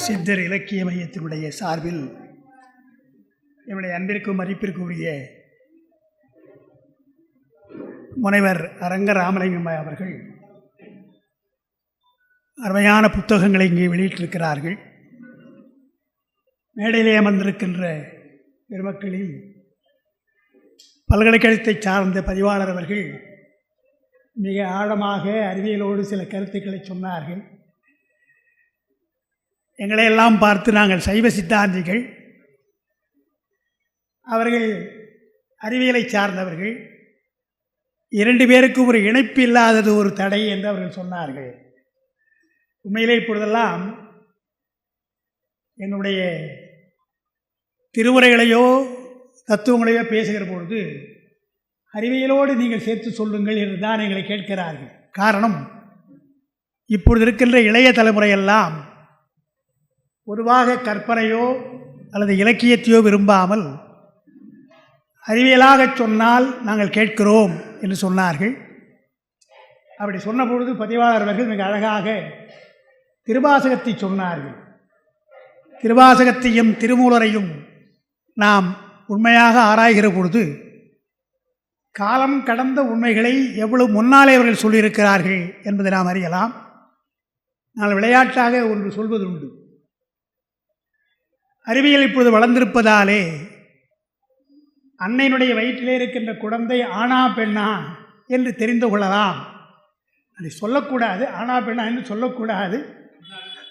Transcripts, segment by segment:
சித்தர் இலக்கிய மையத்தினுடைய சார்பில் என்னுடைய அன்பிற்கும் மதிப்பிற்கும் உரிய முனைவர் அரங்க ராமலிங்கம் அவர்கள் அருமையான புத்தகங்களை இங்கே வெளியிட்டிருக்கிறார்கள். மேடையிலே அமர்ந்திருக்கின்ற பெருமக்களில் பல்கலைக்கழகத்தை சார்ந்த பதிவாளர் அவர்கள் மிக ஆழமாக அறிவியலோடு சில கருத்துக்களை சொன்னார்கள். எங்களையெல்லாம் பார்த்து நாங்கள் சைவ சித்தாந்திகள், அவர்கள் அறிவியலை சார்ந்தவர்கள், இரண்டு பேருக்கும் ஒரு இணைப்பு இல்லாதது ஒரு தடை என்று அவர்கள் சொன்னார்கள். உண்மையிலே இப்பொழுதெல்லாம் என்னுடைய திருமுறைகளையோ தத்துவங்களையோ பேசுகிற பொழுது அறிவியலோடு நீங்கள் சேர்த்து சொல்லுங்கள் என்று தான் எங்களை கேட்கிறார்கள். காரணம், இப்பொழுது இருக்கின்ற இளைய தலைமுறையெல்லாம் பொதுவாக கற்பனையோ அல்லது இலக்கியத்தையோ விரும்பாமல் அறிவியலாக சொன்னால் நாங்கள் கேட்கிறோம் என்று சொன்னார்கள். அப்படி சொன்ன பொழுது பதிவாளர் அவர்கள் மிக அழகாக திருவாசகத்தை சொன்னார்கள். திருவாசகத்தையும் திருமூலரையும் நாம் உண்மையாக ஆராய்கிற பொழுது காலம் கடந்த உண்மைகளை எவ்வளவு முன்னாலே அவர்கள் சொல்லியிருக்கிறார்கள் என்பதை நாம் அறியலாம். நான் விளையாட்டாக ஒன்று சொல்வது உண்டு. அறிவியல் இப்பொழுது வளர்ந்திருப்பதாலே அன்னையினுடைய வயிற்றிலே இருக்கின்ற குழந்தை ஆணா பெண்ணா என்று தெரிந்து கொள்ளலாம். அதை சொல்லக்கூடாது, ஆணா பெண்ணா என்று சொல்லக்கூடாது.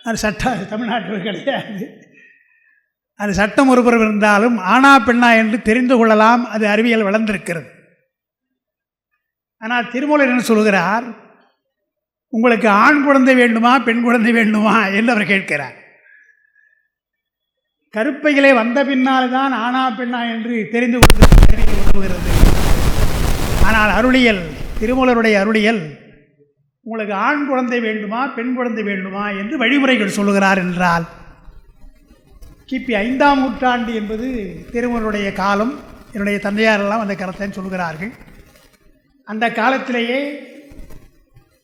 அது சட்டம் தமிழ்நாட்டில் கிடையாது. அது சட்டம் ஒருபுறம் இருந்தாலும் ஆணா பெண்ணா என்று தெரிந்து கொள்ளலாம். அது அறிவியல் வளர்ந்திருக்கிறது. ஆனால் திருமூலர் என்ன சொல்கிறார், உங்களுக்கு ஆண் குழந்தை வேண்டுமா பெண் குழந்தை வேண்டுமா என்று அவர் கேட்கிறார். கருப்பைகளே வந்த பின்னால் தான் ஆணா பெண்ணா என்று தெரிந்து கொள்வது உதவுகிறது. ஆனால் அருளியல், திருமூலருடைய அருளியல், உங்களுக்கு ஆண் குழந்தை வேண்டுமா பெண் குழந்தை வேண்டுமா என்று வழிமுறைகள் சொல்லுகிறார் என்றால், கிபி 5ஆம் நூற்றாண்டு என்பது திருமூலருடைய காலம். என்னுடைய தந்தையாரெல்லாம் அந்த கருத்தை சொல்கிறார்கள். அந்த காலத்திலேயே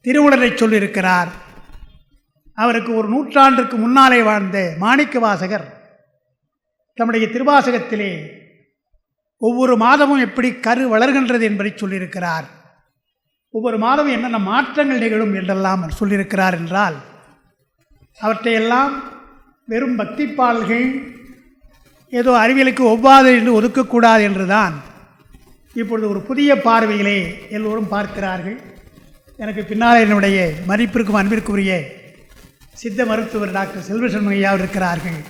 திருமூலரை சொல்லியிருக்கிறார். அவருக்கு ஒரு நூற்றாண்டுக்கு முன்னாலே வாழ்ந்த மாணிக்க வாசகர் தம்முடைய திருவாசகத்திலே ஒவ்வொரு மாதமும் எப்படி கரு வளர்கின்றது என்பதை சொல்லியிருக்கிறார். ஒவ்வொரு மாதமும் என்னென்ன மாற்றங்கள் நிகழும் என்றெல்லாம் சொல்லியிருக்கிறார் என்றால், அவற்றையெல்லாம் வெறும் பக்தி பாடல்கள் ஏதோ அறிவியலுக்கு ஒவ்வாது என்று ஒதுக்கக்கூடாது என்றுதான் இப்பொழுது ஒரு புதிய பார்வையிலே எல்லோரும் பார்க்கிறார்கள். எனக்கு பின்னால் என்னுடைய மதிப்பிற்கும் அன்பிற்குரிய சித்த மருத்துவர் டாக்டர் செல்வசண்முகம் ஐயா இருக்கிறார்கள்.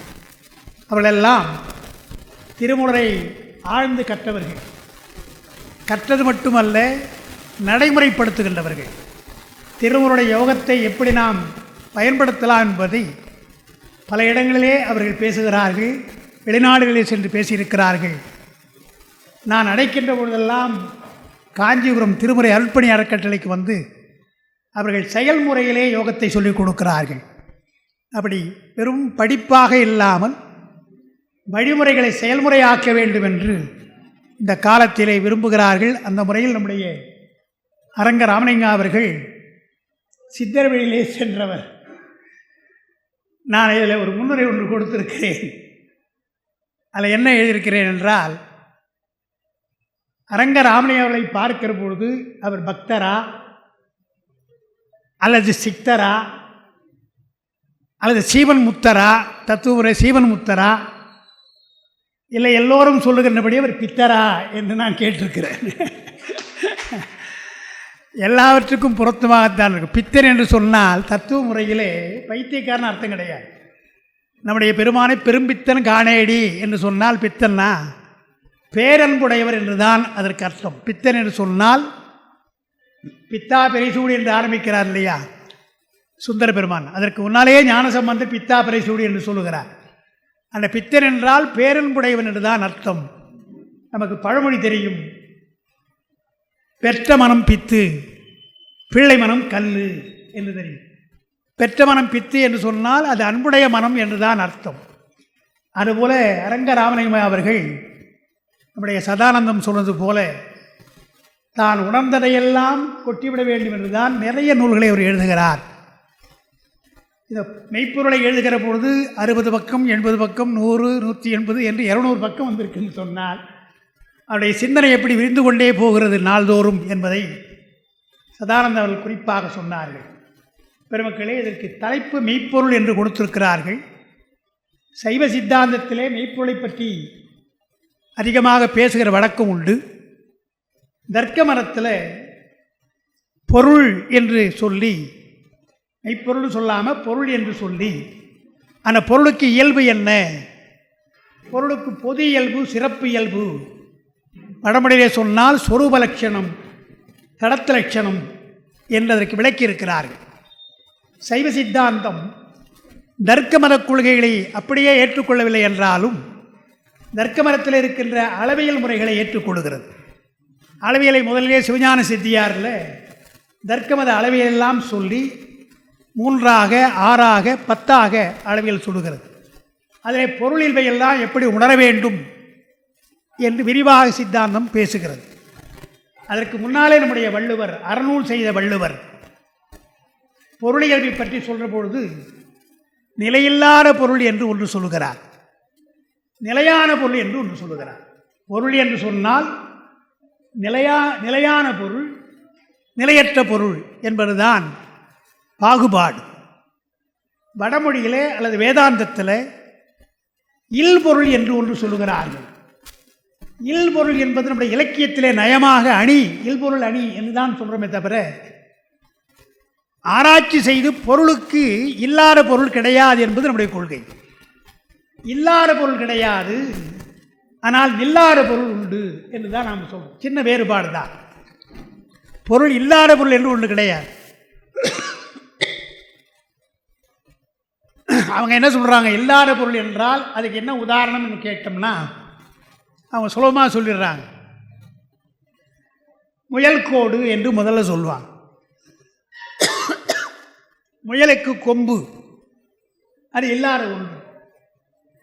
அவர்களெல்லாம் திருமூலரை ஆழ்ந்து கற்றவர்கள். கற்றது மட்டுமல்ல, நடைமுறைப்படுத்துகின்றவர்கள். திருமூலருடைய யோகத்தை எப்படி நாம் பயன்படுத்தலாம் என்பதை பல இடங்களிலே அவர்கள் பேசுகிறார்கள். வெளிநாடுகளில் சென்று பேசியிருக்கிறார்கள். நான் அடைக்கின்ற பொழுதெல்லாம் காஞ்சிபுரம் திருமுறை அருட்பணி அறக்கட்டளைக்கு வந்து அவர்கள் செயல்முறையிலே யோகத்தை சொல்லிக் கொடுக்கிறார்கள். அப்படி வெறும் படிப்பாக இல்லாமல் வழிமுறைகளை செயல்முறையாக்க வேண்டும் என்று இந்த காலத்திலே விரும்புகிறார்கள். அந்த முறையில் நம்முடைய அரங்க ராமலிங்கம் அவர்கள் சித்தர் வழியிலே சென்றவர். நான் இதில் ஒரு முன்னுரை ஒன்று கொடுத்திருக்கிறேன். அதில் என்ன எழுதியிருக்கிறேன் என்றால், அரங்க ராமலிங்கம் அவர்களை பார்க்கிற பொழுது அவர் பக்தரா அல்லது சித்தரா அல்லது சீவன் முத்தரா, தத்துவமுறை சீவன் முத்தரா, இல்லை எல்லோரும் சொல்லுகின்றபடி அவர் பித்தரா என்று நான் கேட்டிருக்கிறேன். எல்லாவற்றுக்கும் பொருத்தமாகத்தான் இருக்கும். பித்தர் என்று சொன்னால் தத்துவ முறையிலே பைத்தியக்காரன் அர்த்தம் கிடையாது. நம்முடைய பெருமானை பெரும்பித்தன் காணேடி என்று சொன்னால் பித்தன்னா பேரன்புடையவர் என்று தான் அதற்கு அர்த்தம். பித்தன் என்று சொன்னால் பித்தா பெரிசூடி என்று ஆரம்பிக்கிறார் இல்லையா சுந்தர பெருமான். அதற்கு முன்னாலேயே ஞானசம்பந்தர் பித்தா பெரிசூடி என்று சொல்லுகிறார். அந்த பித்தன் என்றால் பேரன்புடையவன் என்று தான் அர்த்தம். நமக்கு பழமொழி தெரியும், பெற்ற மனம் பித்து பிள்ளை மனம் கல்லு என்று தெரியும். பெற்ற மனம் பித்து என்று சொன்னால் அது அன்புடைய மனம் என்று தான் அர்த்தம். அதுபோல அரங்க ராமலிங்கம் அவர்கள் நம்முடைய சதானந்தம் சொன்னது போல தான் உணர்ந்ததையெல்லாம் கொட்டிவிட வேண்டும் என்றுதான் நிறைய நூல்களை அவர் எழுதுகிறார். இந்த மெய்ப்பொருளை எழுதுகிற பொழுது 60 பக்கம் 80 பக்கம் 100 180 என்று 200 பக்கம் வந்திருக்குன்னு சொன்னால் அவருடைய சிந்தனை எப்படி விரிந்து கொண்டே போகிறது நாள்தோறும் என்பதை சதானந்த அவர்கள் குறிப்பாக சொன்னார்கள். பெருமக்களே, இதற்கு தலைப்பு மெய்ப்பொருள் என்று கொடுத்திருக்கிறார்கள். சைவ சித்தாந்தத்திலே மெய்ப்பொருளை பற்றி அதிகமாக பேசுகிற வழக்கம் உண்டு. தர்க்க மரத்தில் பொருள் என்று சொல்லி, மெய்ப்பொருள் சொல்லாமல் பொருள் என்று சொல்லி, அந்த பொருளுக்கு இயல்பு என்ன, பொருளுக்கு பொது இயல்பு சிறப்பு இயல்பு, வடமொழியிலே சொன்னால் சொரூப லட்சணம் தடத்த லட்சணம் என்பதற்கு விளக்கி இருக்கிறார்கள். சைவ சித்தாந்தம் தர்க்க மத கொள்கைகளை அப்படியே ஏற்றுக்கொள்ளவில்லை என்றாலும் தர்க்க மரத்தில் இருக்கின்ற அளவியல் முறைகளை ஏற்றுக்கொள்கிறது. அளவியலை முதலிலே சிவஞான சித்தியாரில் தர்க்க மத அளவியலெல்லாம் சொல்லி 3ஆக 6ஆக 10ஆக அளவியல் சொல்லுகிறது. அதில் பொருளில்வையெல்லாம் எப்படி உணர வேண்டும் என்று விரிவாக சித்தாந்தம் பேசுகிறது. அதற்கு முன்னாலே நம்முடைய வள்ளுவர், அறநூல் செய்த வள்ளுவர், பொருளியல்பை பற்றி சொல்கிற பொழுது நிலையில்லாத பொருள் என்று ஒன்று சொல்லுகிறார், நிலையான பொருள் என்று ஒன்று சொல்லுகிறார். பொருள் என்று சொன்னால் நிலையான பொருள், நிலையற்ற பொருள் என்பதுதான் பாகுபாடு. வடமொழியிலே அல்லது வேதாந்தத்தில் இல்பொருள் என்று ஒன்று சொல்லுகிறார்கள். இல்பொருள் என்பது நம்முடைய இலக்கியத்திலே நயமாக அணி, இல்பொருள் அணி என்று தான் சொல்கிறோமே தவிர ஆராய்ச்சி செய்து பொருளுக்கு இல்லாத பொருள் கிடையாது என்பது நம்முடைய கொள்கை. இல்லாத பொருள் கிடையாது, ஆனால் இல்லாத பொருள் உண்டு என்று தான் நாம் சொல்கிறோம். சின்ன வேறுபாடு தான். பொருள் இல்லாத பொருள் என்று ஒன்று கிடையாது. அவங்க என்ன சொல்கிறாங்க, இல்லாத பொருள் என்றால் அதுக்கு என்ன உதாரணம்னு கேட்டோம்னா அவங்க சுலபமாக சொல்லிடுறாங்க. முயல்கோடு என்று முதல்ல சொல்லுவாங்க. முயலுக்கு கொம்பு, அது இல்லாத ஒன்று.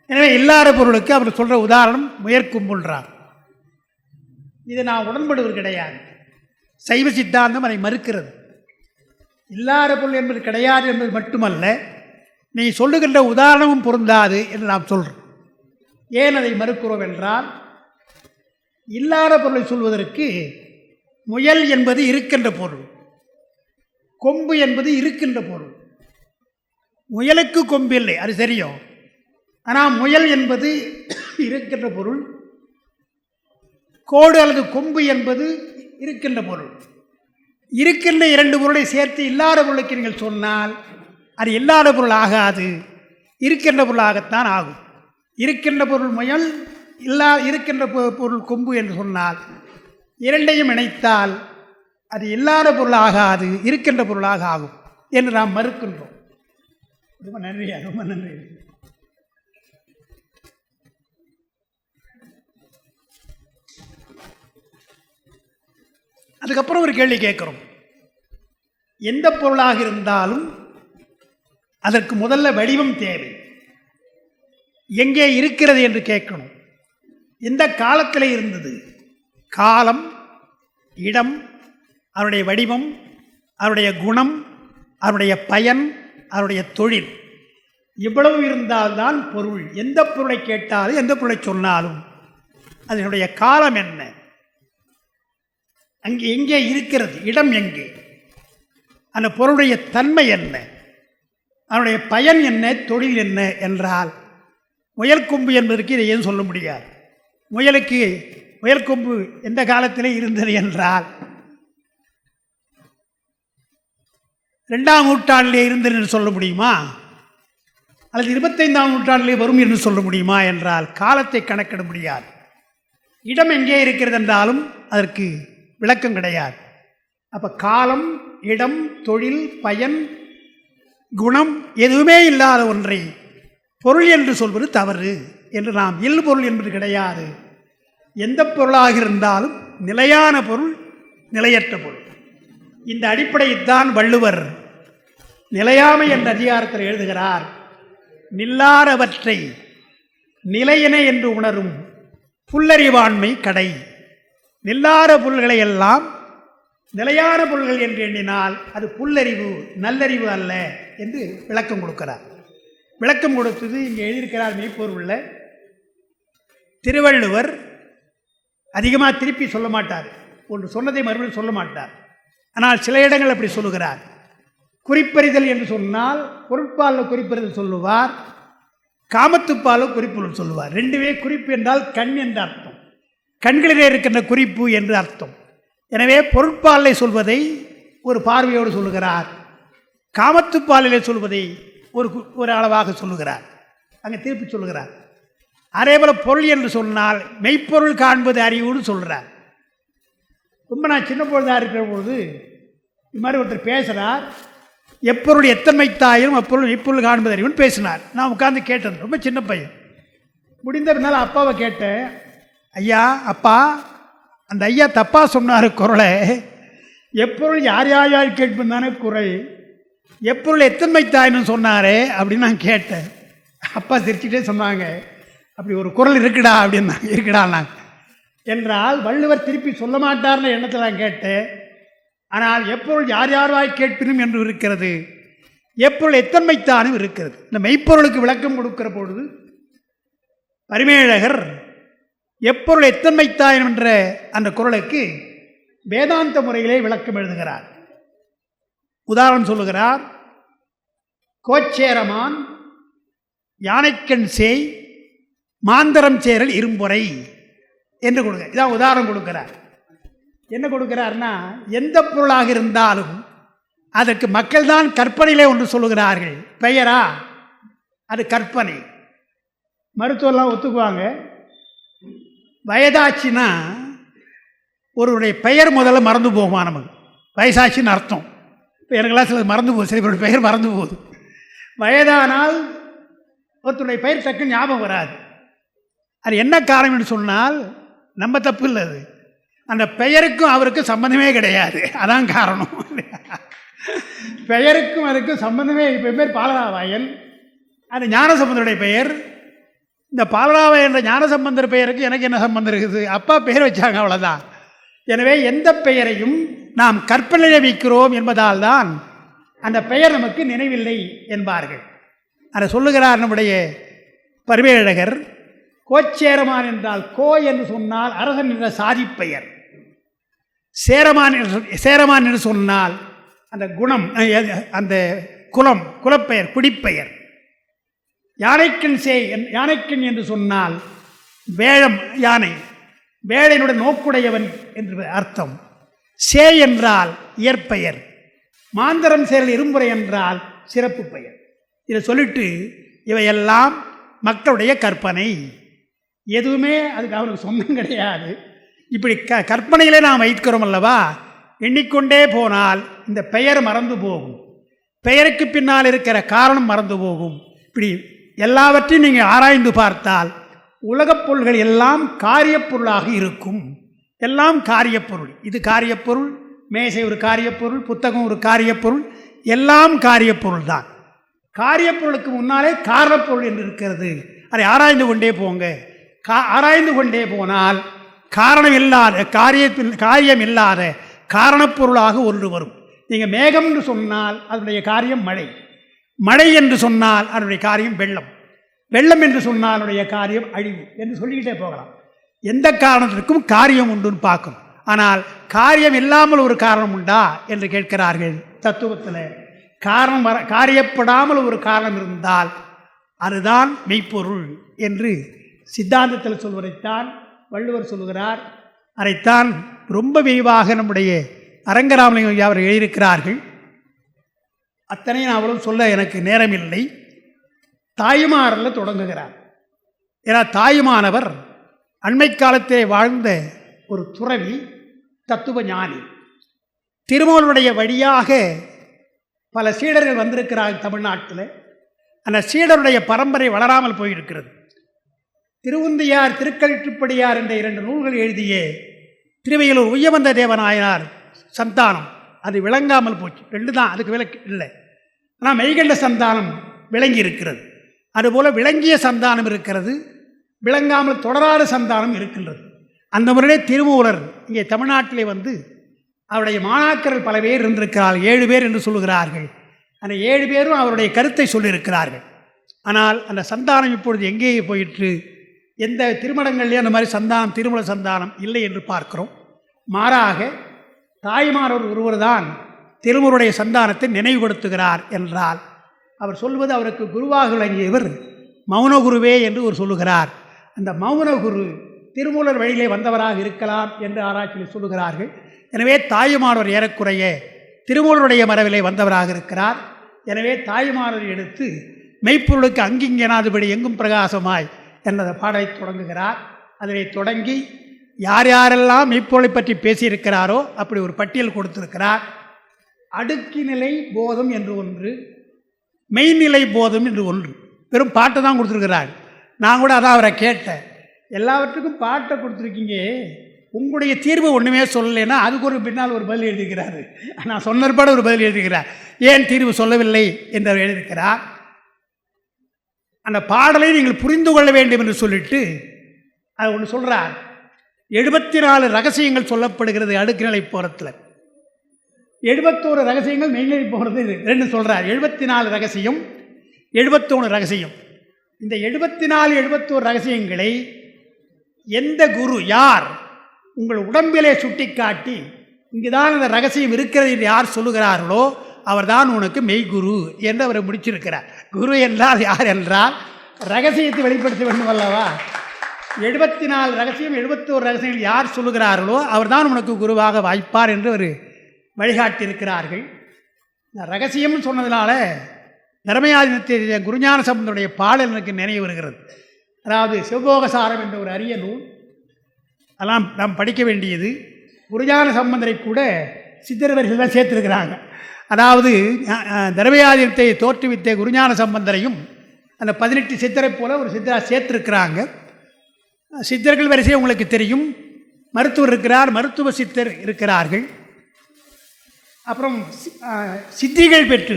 எனவே இல்லாத பொருளுக்கு அவர் சொல்கிற உதாரணம் முயற்கொம்புன்றார். இது நான் உடன்படுவது கிடையாது. சைவ சித்தாந்தம் அதை மறுக்கிறது. இல்லாத பொருள் என்பது கிடையாது என்பது மட்டுமல்ல, நீ சொல்லுகின்ற உதாரணமும் பொருந்தாது என்று நாம் சொல்கிறோம். ஏன் அதை மறுக்கிறோம் என்றால், இல்லாத பொருளை சொல்வதற்கு முயல் என்பது இருக்கின்ற பொருள், கொம்பு என்பது இருக்கின்ற பொருள். முயலுக்கு கொம்பு இல்லை, அது தெரியும். ஆனால் முயல் என்பது இருக்கின்ற பொருள், கோடு அல்லது கொம்பு என்பது இருக்கின்ற பொருள். இருக்கின்ற இரண்டு பொருளை சேர்த்து இல்லாத பொருளுக்கு நீங்கள் சொன்னால் அது இல்லாத பொருள் ஆகாது, இருக்கின்ற பொருளாகத்தான் ஆகும். இருக்கின்ற பொருள் முயல், இருக்கின்ற பொருள் கொம்பு என்று சொன்னால் இரண்டையும் இணைத்தால் அது இல்லாத பொருள் ஆகாது, இருக்கின்ற பொருளாக ஆகும் என்று நாம் மறுக்கின்றோம். ரொம்ப நன்றியா, ரொம்ப நன்றி. அதுக்கப்புறம் ஒரு கேள்வி கேட்குறோம். எந்த பொருளாக இருந்தாலும் அதற்கு முதல்ல வடிவம் தேவை. எங்கே இருக்கிறது என்று கேட்கணும். எந்த காலத்தில் இருந்தது, காலம், இடம், அவருடைய வடிவம், அவருடைய குணம், அவருடைய பயன், அவருடைய தொழில், இவ்வளவு இருந்தால்தான் பொருள். எந்த பொருளை கேட்டாலும் எந்த பொருளை சொன்னாலும் அதனுடைய காலம் என்ன, அங்கே எங்கே இருக்கிறது, இடம் எங்கே, அந்த பொருளுடைய தன்மை என்ன, அதனுடைய பயன் என்ன, தொழில் என்ன என்றால் முயல் கொம்பு என்பதற்கு இதை ஏன் சொல்ல முடியாது. முயல் கொம்பு எந்த காலத்திலே இருந்தது என்றால் 2ஆம் நூற்றாண்டிலே இருந்தது என்று சொல்ல முடியுமா, அல்லது 25ஆம் நூற்றாண்டிலே வரும் என்று சொல்ல முடியுமா என்றால் காலத்தை கணக்கிட முடியாது. இடம் எங்கே இருக்கிறது என்றாலும் அதற்கு விளக்கம் கிடையாது. அப்போ காலம், இடம், தொழில், பயன், குணம் எதுவுமே இல்லாத ஒன்றை பொருள் என்று சொல்வது தவறு என்று நாம் இல்பொருள் என்பது கிடையாது. எந்த பொருளாக இருந்தாலும் நிலையான பொருள், நிலையற்ற பொருள். இந்த அடிப்படையைத்தான் வள்ளுவர் நிலையாமை என்ற அதிகாரத்தில் எழுதுகிறார். நில்லாதவற்றை நிலையென என்று உணரும் புல்லறிவாண்மை கடை. நில்லாத பொருள்களை எல்லாம் நிலையான பொருள்கள் என்று எண்ணினால் அது புல்லறிவு, நல்லறிவு அல்ல என்று விளக்கம் கொடுக்கிறார். விளக்கம் கொடுத்தது இங்கே எழுதியிருக்கிறார். மெய்ப்பொருள் திருவள்ளுவர் அதிகமாக திருப்பி சொல்ல மாட்டார், ஒன்று சொன்னதை மறுபடியும் சொல்ல மாட்டார். ஆனால் சில இடங்கள் அப்படி சொல்லுகிறார். குறிப்பறிதல் என்று சொன்னால் பொருட்பாலில் குறிப்பறிதல் சொல்லுவார், காமத்துப்பாலில் குறிப்புகள் சொல்லுவார். ரெண்டுவே குறிப்பு என்றால் கண் என்று அர்த்தம், கண்களிலே இருக்கின்ற குறிப்பு என்று அர்த்தம். எனவே பொருட்பாலை சொல்வதை ஒரு பார்வையோடு சொல்லுகிறார், காமத்துப்பாலிலே சொல்வதை ஒரு அளவாக சொல்லுகிறார், அங்கே திருப்பி சொல்லுகிறார். அதேபோல் பொருள் என்று சொன்னால் மெய்ப்பொருள் காண்பது அறிவுன்னு சொல்கிறார். ரொம்ப நான் சின்ன பொழுதாக இருக்கிற பொழுது இது மாதிரி ஒருத்தர் பேசுகிறார், எப்பொருள் எத்தன்மை தாயும் அப்பொருள் மெய்ப்பொருள் காண்பது அறிவுன்னு பேசினார். நான் உட்காந்து கேட்டேன், ரொம்ப சின்ன பையன். முடிந்த பின்னால் அப்பாவை கேட்டேன், ஐயா அப்பா அந்த ஐயா தப்பாக சொன்னார் குரலை, எப்பொருள் யார் யார் யார் கேட்பது தானே குரல், எப்பொருள் எத்தன்மை தாய்னு சொன்னாரே அப்படின்னு நான் கேட்டேன். அப்பா சிரிச்சுட்டே சொன்னாங்க, அப்படி ஒரு குரல் இருக்குடா அப்படின்னா. இருக்குடாண்ணா என்றால் வள்ளுவர் திருப்பி சொல்ல மாட்டார்னு எண்ணத்தில் நான் கேட்டேன். ஆனால் எப்பொருள் யார் யார் வாய் கேட்பினும் என்று இருக்கிறது, எப்பொருள் எத்தன்மைத்தானும் இருக்கிறது. இந்த மெய்ப்பொருளுக்கு விளக்கம் கொடுக்கிற பொழுது பரிமேழகர் எப்பொருள் எத்தன்மைத்தாயும் என்ற அந்த குரலுக்கு வேதாந்த முறையிலே விளக்கம் எழுதுகிறார். உதாரணம் சொல்லுகிறார், கோச்சேரமான் யானைக்கண் சேய் மாந்தரம் சேரல் இரும்புரை என்று கொடுக்க. இதான் உதாரணம் கொடுக்கிறார். என்ன கொடுக்கிறார்னா, எந்த பொருளாக இருந்தாலும் அதற்கு மக்கள் தான் கற்பனையிலே ஒன்று சொல்லுகிறார்கள். பெயரா அது கற்பனை. மருத்துவெல்லாம் ஒத்துக்குவாங்க. வயதாச்சுன்னா ஒருவருடைய பெயர் முதல்ல மறந்து போகுமா, நமக்கு வயசாச்சின்னு அர்த்தம். இப்போ எனக்கெல்லாம் சில மறந்து போகுது, சில பேருடைய பெயர் மறந்து போகுது. வயதானால் ஒருத்தருடைய பெயர் டக்குன்னு ஞாபகம் வராது. அது என்ன காரணம் என்று சொன்னால் நம்ம தப்பு இல்லை, அது அந்த பெயருக்கும் அவருக்கும் சம்பந்தமே கிடையாது, அதான் காரணம். பெயருக்கும் அதுக்கும் சம்பந்தமே. இப்போ பேர் பாலராவாயன், அது ஞானசம்பந்தருடைய பெயர். இந்த பாலராவாயன் என்ற ஞானசம்பந்தர் பெயருக்கு எனக்கு என்ன சம்பந்தம் இருக்குது? அப்பா பெயர் வச்சாங்க, அவ்வளோதான். எனவே எந்த பெயரையும் நாம் கற்பனையை வைக்கிறோம் என்பதால் தான் அந்த பெயர் நமக்கு நினைவில்லை என்பார்கள். அதை சொல்லுகிறார் நம்முடைய பரிமேழகர். கோச்சேரமான் என்றால் கோ என்று சொன்னால் அரசன் என்ற சாதி பெயர், சேரமான் என்று சொன்னால் அந்த குணம், அந்த குலம், குலப்பெயர், குடிப்பெயர். யானைக்கண் என்று சொன்னால் வேழம், யானை, வேளையினுடன் நோக்குடையவன் என்று அர்த்தம். சே என்றால் இயற்பெயர், மாந்தரம் சேரல் இரும்புரை என்றால் சிறப்பு பெயர். இதை சொல்லிட்டு இவையெல்லாம் மக்களுடைய கற்பனை, எதுவுமே அதுக்கு அவனுக்கு சொந்தம் கிடையாது. இப்படி கற்பனையிலே நாம் வைக்கிறோம் அல்லவா, எண்ணிக்கொண்டே போனால் இந்த பெயர் மறந்து போகும், பெயருக்கு பின்னால் இருக்கிற காரணம் மறந்து போகும். இப்படி எல்லாவற்றையும் நீங்கள் ஆராய்ந்து பார்த்தால் உலகப் பொருள்கள் எல்லாம் காரியப்பொருளாக இருக்கும். எல்லாம் காரியப்பொருள். இது காரியப்பொருள், மேசை ஒரு காரியப்பொருள், புத்தகம் ஒரு காரியப்பொருள், எல்லாம் காரியப்பொருள் தான். காரியப்பொருளுக்கு முன்னாலே காரணப்பொருள் என்று இருக்கிறது. அதை ஆராய்ந்து கொண்டே போங்க. ஆராய்ந்து கொண்டே போனால் காரணம் இல்லாத காரியம் இல்லாத காரணப்பொருளாக ஒன்று வரும். நீங்கள் மேகம் என்று சொன்னால் அதனுடைய காரியம் மழை, மழை என்று சொன்னால் அதனுடைய காரியம் வெள்ளம், வெள்ளம் என்று சொன்னால் அதனுடைய காரியம் அழிவு என்று சொல்லிக்கிட்டே போகலாம். எந்த காரணத்திற்கும் காரியம் உண்டுன்னு பார்க்கணும். ஆனால் காரியம் இல்லாமல் ஒரு காரணம் உண்டா என்று கேட்கிறார்கள் தத்துவத்தில். காரியப்படாமல் ஒரு காரணம் இருந்தால் அதுதான் மெய்ப்பொருள் என்று சித்தாந்தத்தில் சொல்வதைத்தான் வள்ளுவர் சொல்கிறார். அதைத்தான் ரொம்ப விரிவாக நம்முடைய அரங்கராமலிங்கம் அவர் எழுதியிருக்கிறார்கள். அத்தனையும் அவளும் சொல்ல எனக்கு நேரமில்லை. தாயுமாரில் தொடங்குகிறார். ஏன்னா தாயுமானவர் அண்மை காலத்தே வாழ்ந்த ஒரு துறவி, தத்துவ ஞானி. திருமூலருடைய வழியாக பல சீடர்கள் வந்திருக்கிறார்கள் தமிழ்நாட்டில். அந்த சீடருடைய பரம்பரை வளராமல் போயிருக்கிறது. திருவுந்தியார், திருக்கழிற்றுப்படியார் என்ற 2 நூல்கள் எழுதிய திருவையிலூர் உய்யவந்த தேவநாயனார் சந்தானம் அது விளங்காமல் போச்சு. 2 தான், அதுக்கு விளக்கு இல்லை. ஆனால் மெய்கண்ட சந்தானம் விளங்கி இருக்கிறது. அதுபோல் விளங்கிய சந்தானம் இருக்கிறது, விளங்காமல் தொடராத சந்தானம் இருக்கின்றது. அந்த முறையிலே திருமூலர் இங்கே தமிழ்நாட்டிலே வந்து அவருடைய மாணாக்கர்கள் பல பேர் இருந்திருக்கிறார்கள், 7 பேர் என்று சொல்லுகிறார்கள். அந்த 7 பேரும் அவருடைய கருத்தை சொல்லியிருக்கிறார்கள். ஆனால் அந்த சந்தானம் இப்பொழுது எங்கே போயிற்று? எந்த திருமணங்கள்லேயும் அந்த மாதிரி சந்தானம், திருமண சந்தானம் இல்லை என்று பார்க்கிறோம். மாறாக தாய்மார் ஒருவர் தான் திருமூலருடைய சந்தானத்தை நினைவுபடுத்துகிறார் என்றால், அவர் சொல்வது அவருக்கு குருவாக விளங்கியவர் மௌனகுருவே என்று ஒரு சொல்லுகிறார். அந்த மௌனகுரு திருமூலர் வழியிலே வந்தவராக இருக்கலாம் என்று ஆராய்ச்சியில் சொல்லுகிறார்கள். எனவே தாயுமானவர் ஏறக்குறைய திருமூலருடைய மரபிலே வந்தவராக இருக்கிறார். எனவே தாயுமானவரை எடுத்து மெய்ப்பொருளுக்கு அங்கிங்கனாதுபடி எங்கும் பிரகாசமாய் என்ற பாடலை தொடங்குகிறார். அதனை தொடங்கி யார் யாரெல்லாம் மெய்ப்பொருளை பற்றி பேசியிருக்கிறாரோ அப்படி ஒரு பட்டியல் கொடுத்திருக்கிறார். அடுக்கிநிலை போதம் என்று ஒன்று, மெய்நிலை போதம் என்று ஒன்று. வெறும் பாட்டை தான் கொடுத்துருக்கிறார். நான் கூட அதான் அவரை கேட்டேன், எல்லாவற்றுக்கும் பாட்டை கொடுத்துருக்கீங்க, உங்களுடைய தீர்வு ஒன்றுமே சொல்லலைன்னா அதுக்கு ஒரு பின்னால் ஒரு பதில் எழுதிக்கிறாரு. நான் சொன்னற்பாடு ஒரு பதில் எழுதிக்கிறார், ஏன் தீர்வு சொல்லவில்லை என்று அவர் எழுதியிருக்கிறார். அந்த பாடலை நீங்கள் புரிந்து கொள்ள வேண்டும் என்று சொல்லிட்டு அது ஒன்று சொல்கிறார். 74 ரகசியங்கள் சொல்லப்படுகிறது அடுக்குநிலை போகிறதுல. 71 ரகசியங்கள் மெய்நிலை போகிறது 2 சொல்கிறார். 74 ரகசியம், 71 ரகசியம். இந்த 74 71 ரகசியங்களை எந்த குரு யார் உங்கள் உடம்பிலே சுட்டி காட்டி இங்குதான் அந்த ரகசியம் இருக்கிறது என்று யார் சொல்லுகிறார்களோ அவர்தான் உனக்கு மெய்குரு என்று அவரை முடிச்சிருக்கிறார். குரு என்றால் யார் என்றால் ரகசியத்தை வெளிப்படுத்த வேண்டும் அல்லவா? 74 ரகசியம் 71 ரகசியங்கள் யார் சொல்லுகிறார்களோ அவர்தான் உனக்கு குருவாக வாய்ப்பார் என்று ஒரு வழிகாட்டியிருக்கிறார்கள். ரகசியம்னு சொன்னதுனால தர்மயாதினத்தை குருஞான சம்பந்தருடைய பாடல் எனக்கு நினைவு வருகிறது. அதாவது சிவபோகசாரம் என்ற ஒரு அரிய நூல், அதெல்லாம் நாம் படிக்க வேண்டியது. குருஞான சம்பந்தரை கூட சித்திரவர்கள் தான் சேர்த்துருக்கிறாங்க. அதாவது தர்மயாதினத்தை தோற்றுவித்த குருஞான சம்பந்தரையும் அந்த 18 சித்தரை போல ஒரு சித்தராக சேர்த்துருக்கிறாங்க. சித்தர்கள் வரிசை உங்களுக்கு தெரியும். மருத்துவர் இருக்கிறார், மருத்துவ சித்தர் இருக்கிறார்கள். அப்புறம் சித்திகள் பெற்று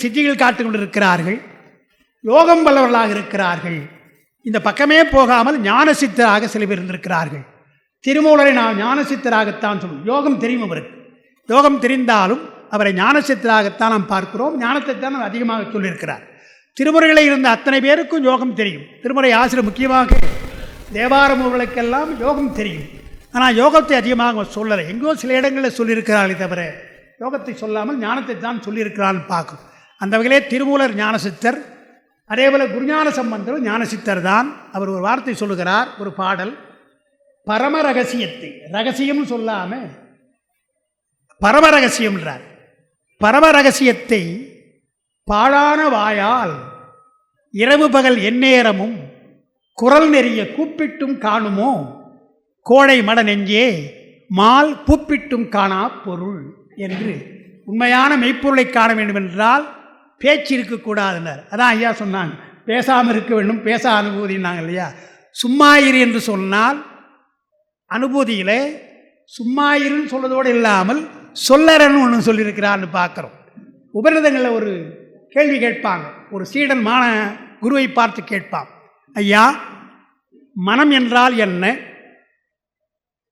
சித்திகள் காத்து கொண்டு இருக்கிறார்கள். யோகம் வல்லவர்களாக இருக்கிறார்கள். இந்த பக்கமே போகாமல் ஞான சித்தராக சில பேர் இருந்திருக்கிறார்கள். திருமூலரை நாம் ஞான சித்தராகத்தான் சொல்லுவோம். யோகம் தெரியும் அவருக்கு. யோகம் தெரிந்தாலும் அவரை ஞான சித்தராகத்தான் நாம் பார்க்கிறோம். ஞானத்தை தான் அவர் அதிகமாக சொல்லியிருக்கிறார். திருமுறைகளில் இருந்த அத்தனை பேருக்கும் யோகம் தெரியும். திருமுறை ஆசிரியர் முக்கியமாக தேவாரமுகளுக்கெல்லாம் யோகம் தெரியும். ஆனால் யோகத்தை அதிகமாக சொல்லலை. எங்கோ சில இடங்களில் சொல்லியிருக்கிறார்களே தவிர யோகத்தை சொல்லாமல் ஞானத்தை தான் சொல்லியிருக்கிறான்னு பார்க்கும். அந்த வகையிலே திருமூலர் ஞானசித்தர், அதேபோல் குருஞான சம்பந்தர் ஞானசித்தர் தான். அவர் ஒரு வார்த்தை சொல்லுகிறார், ஒரு பாடல். பரம ரகசியத்தை, ரகசியம்னு சொல்லாமல் பரம ரகசியம்ன்றார். பரம ரகசியத்தை பாழான வாயால் இரவு பகல் எந்நேரமும் குரல் நெறிய கூப்பிட்டும் காணுமோ கோடை மட நெஞ்சே மால் கூப்பிட்டும் காணா பொருள் என்று. உண்மையான மெய்ப்பொருளை காண வேண்டும் என்றால் பேச்சு இருக்கக்கூடாதுன்னார். அதான் ஐயா சொன்னாங்க, பேசாமல் இருக்க வேண்டும், பேச அனுபூதினாங்க இல்லையா? சும்மாயிரு என்று சொன்னால் அனுபூதியில் சும்மாயிருன்னு சொல்வதோடு இல்லாமல் சொல்லறன்னு ஒன்று சொல்லியிருக்கிறான்னு பார்க்குறோம். உபநிடதங்களில் ஒரு கேள்வி கேட்பாங்க. ஒரு சீடன் குருவை பார்த்து கேட்பான், ஐயா மனம் என்றால் என்ன,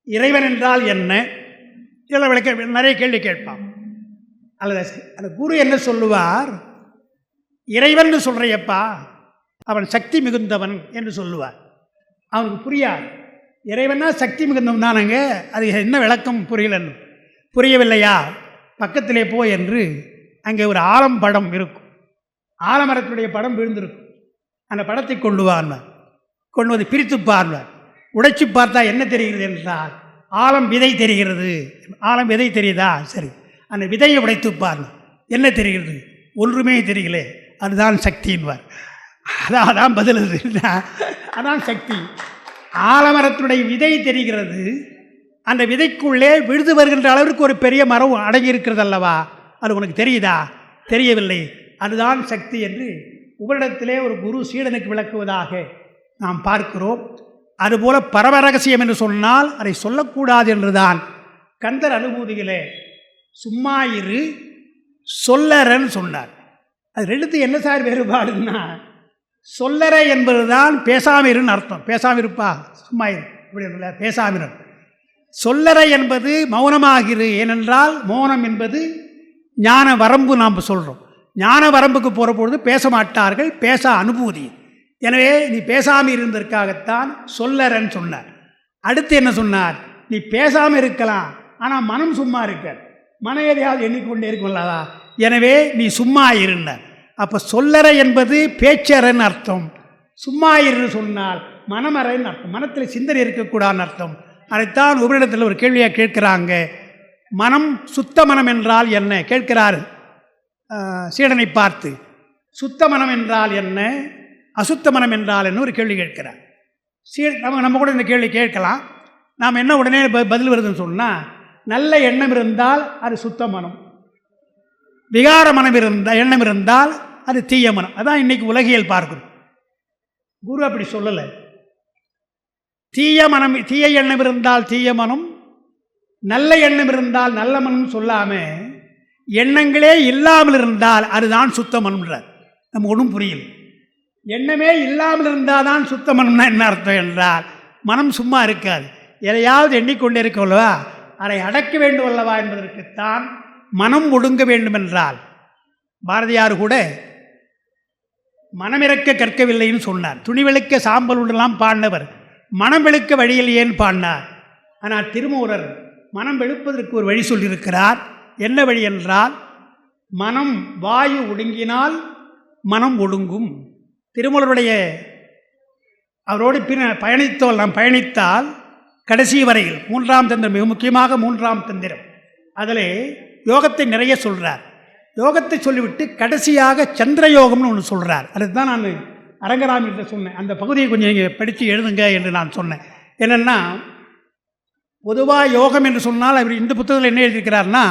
இறைவன் என்றால் என்ன, இதெல்லாம் விளக்க நிறைய கேள்வி கேட்பான். அல்லது அந்த குரு என்ன சொல்லுவார், இறைவன் சொல்கிறையப்பா அவன் சக்தி மிகுந்தவன் என்று சொல்லுவார். அவனுக்கு புரியாது. இறைவனா சக்தி மிகுந்தவன் தானங்க, அது என்ன விளக்கம் புரியலன்னு. புரியவில்லையா, பக்கத்திலே போ என்று அங்கே ஒரு ஆலம்படம் இருக்கும். ஆலமரத்துடைய படம் விழுந்திருக்கும். அந்த படத்தை கொண்டு வார்வார். கொண்டு வந்து பிரித்து பார்வார். உடைச்சி பார்த்தா என்ன தெரிகிறது என்றால் ஆலம் விதை தெரிகிறது. ஆலம் விதை தெரியுதா? சரி, அந்த விதையை உடைத்து பார்வார். என்ன தெரிகிறது? ஒன்றுமே தெரியல. அதுதான் சக்தின்வார். அதான் பதில். அதான் சக்தி. ஆலமரத்துடைய விதை தெரிகிறது. அந்த விதைக்குள்ளே விழுது வருகின்ற அளவிற்கு ஒரு பெரிய மரம் அடங்கி இருக்கிறது அல்லவா? அது உனக்கு தெரியுதா? தெரியவில்லை. அதுதான் சக்தி என்று உங்களிடத்திலே ஒரு குரு சீடனுக்கு விளக்குவதாக நாம் பார்க்கிறோம். அதுபோல பரமரகசியம் என்று சொன்னால் அதை சொல்லக்கூடாது என்றுதான் கந்தர் அனுபூதிகளே சும்மாயிரு சொல்லறன்னு சொன்னார். அது ரெண்டுத்துக்கு என்ன சார் வேறுபாடுன்னா, சொல்லற என்பது தான் பேசாமிருன்னு அர்த்தம். பேசாமிருப்பா சும்மாயிரு இப்படி பேசாமிரு. சொல்லறை என்பது மௌனமாகிரு. ஏனென்றால் மௌனம் என்பது ஞான வரம்பு. நாம் சொல்கிறோம், ஞான வரம்புக்கு போகிற பொழுது பேச மாட்டார்கள், பேச அனுபூதி. எனவே நீ பேசாமல் இருந்ததற்காகத்தான் சொல்லறன்னு சொன்னார். அடுத்து என்ன சொன்னார்? நீ பேசாமல் இருக்கலாம், ஆனால் மனம் சும்மா இருக்க, மன எதையாவது எண்ணிக்கொண்டே இருக்கும்லவா, எனவே நீ சும்மா இருந்தார். அப்போ சொல்லறை என்பது பேச்சறைன்னு அர்த்தம், சும்மா இரு சொன்னால் மனமறைன்னு அர்த்தம், மனத்தில் சிந்தனை இருக்கக்கூடாதுன்னு அர்த்தம். அதைத்தான் உபரிடத்தில் ஒரு கேள்வியாக கேட்குறாங்க. மனம், சுத்த மனம் என்றால் என்ன கேட்கிறார் சீடனை பார்த்து. சுத்த மனம் என்றால் என்ன, அசுத்த மனம் என்றால் என்ன ஒரு கேள்வி கேட்கிறார். நம்ம கூட இந்த கேள்வி கேட்கலாம். நாம் என்ன உடனே பதில் வருதுன்னு சொன்னால், நல்ல எண்ணம் இருந்தால் அது சுத்த மனம், விகார மனம் எண்ணம் இருந்தால் அது தீய மனம். அதான் இன்றைக்கி உலகியல் பார்க்கணும். குரு அப்படி சொல்லலை. தீய எண்ணம் இருந்தால் தீய மனம், நல்ல எண்ணம் இருந்தால் நல்ல மனம் சொல்லாமல் எண்ணங்களே இல்லாமல் இருந்தால் அதுதான் சுத்த மனம்ன்றார். நம்ம ஒன்றும் புரியல. எண்ணமே இல்லாமல் இருந்தால் தான் சுத்த மனம்னா என்ன அர்த்தம் என்றால், மனம் சும்மா இருக்காது, எதையாவது எண்ணிக்கொண்டே இருக்கல்லவா, அதை அடக்க வேண்டும் அல்லவா என்பதற்குத்தான் மனம் ஒடுங்க வேண்டும் என்றால். பாரதியார் கூட மனமிறக்க கற்கவில்லைன்னு சொன்னார். துணிவெளுக்க சாம்பல் உடலாம் பாடினவர், மனம் வெளுக்க வழியில் ஏன் பாடினார். ஆனால் திருமூலர் மனம் வெளுப்பதற்கு ஒரு வழி சொல்லியிருக்கிறார். என்ன வழி என்றால், மனம் வாயு ஒடுங்கினால் மனம் ஒடுங்கும். திருமூலருடைய அவரோடு நாம் பயணித்தால் கடைசி வரையில் 3ஆம் தந்திரம், மிக முக்கியமாக 3ஆம் தந்திரம், அதில் யோகத்தை நிறைய சொல்கிறார். யோகத்தை சொல்லிவிட்டு கடைசியாக சந்திர யோகம்னு ஒன்று சொல்கிறார். அதுதான் நான் அரங்கராமிட்ட சொன்னேன், அந்த பகுதியை கொஞ்சம் நீங்கள் படித்து எழுதுங்க என்று நான் சொன்னேன். என்னென்னா, பொதுவாக யோகம் என்று சொன்னால் அவர் இந்த புத்தகத்தில் என்ன எழுதியிருக்கிறார்னா,